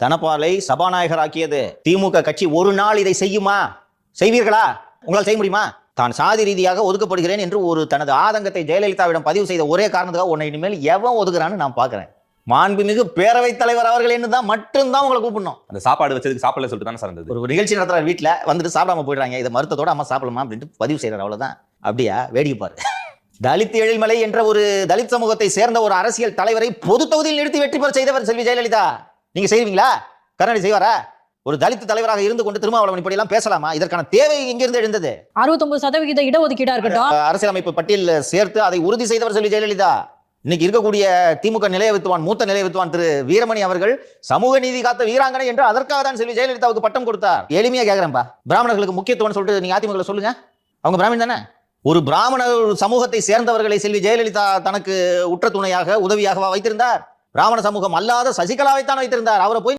தனபாலை சபாநாயகராக்கியது திமுக கட்சி ஒரு நாள் இதை செய்யுமா? செய்வீர்களா? உங்களால் செய்ய முடியுமா? தான் சாதி ரீதியாக ஒதுக்கப்படுகிறேன் என்று ஒரு தனது ஆதங்கத்தை ஜெயலலிதாவிடம் பதிவு செய்த ஒரே காரணத்துக்காக உன்னை இனிமேல் எவன் ஒதுக்குறான்னு நான் பார்க்கிறேன். மாண்புமிகு பேரவைத் தலைவர் அவர்கள் என்னதான் மட்டும்தான் உங்களை கூப்பிடணும். அந்த சாப்பாடு வச்சதுக்கு சாப்பிடல சொல்லிட்டு தானே சார் இருந்தது. ஒரு நிகழ்ச்சி நடத்துற வீட்டில் வந்துட்டு சாப்பிடாம போயிடுறாங்க, இதை மருத்துவத்தோட அம்மா சாப்பிடலாமா அப்படின்ட்டு பதிவு செய்யறாரு, அவ்வளவுதான். அப்படியா? வேடிக்கை பாரு. தலித் எழில்மலை என்ற ஒரு தலித் சமூகத்தை சேர்ந்த ஒரு அரசியல் தலைவரை பொது தொகுதியில் நிறுத்தி வெற்றி பெற செய்தவர் செல்வி ஜெயலலிதா. நீங்க செய்வீங்களா? கருணாநிதி செய்வாரா? ஒரு தலித் தலைவராக இருந்து கொண்டு திருமாவளவன் இப்படி எல்லாம் பேசலாமா? இதற்கான தேவை எங்கிருந்து எழுந்தது? 69% இடஒதுக்கீடா இருக்கட்டும், அரசியலமைப்பு பட்டியலில் சேர்த்து அதை உறுதி செய்தவர் செல்வி ஜெயலலிதா. இன்னைக்கு இருக்கக்கூடிய திமுக நிலைய வித்துவான், மூத்த நிலைய வித்துவான் திரு வீரமணி அவர்கள் சமூக நீதி காத்த வீராங்கனை என்று அதற்காக தான் செல்வி ஜெயலலிதாவுக்கு பட்டம் கொடுத்தார். எளிமையா கேட்கிறேன்பா, பிராமணர்களுக்கு முக்கியத்துவம் சொல்லிட்டு நீங்க அதிமுக சொல்லுங்க, அவங்க பிராமணன் தானே. ஒரு பிராமண சமூகத்தை சேர்ந்தவர்களை செல்வி ஜெயலலிதா தனக்கு உற்ற துணையாக உதவியாக வைத்திருந்தார். பிராமண சமூகம் அல்லாத சசிகலாவைத்தான் வைத்திருந்தார். அவரை போய்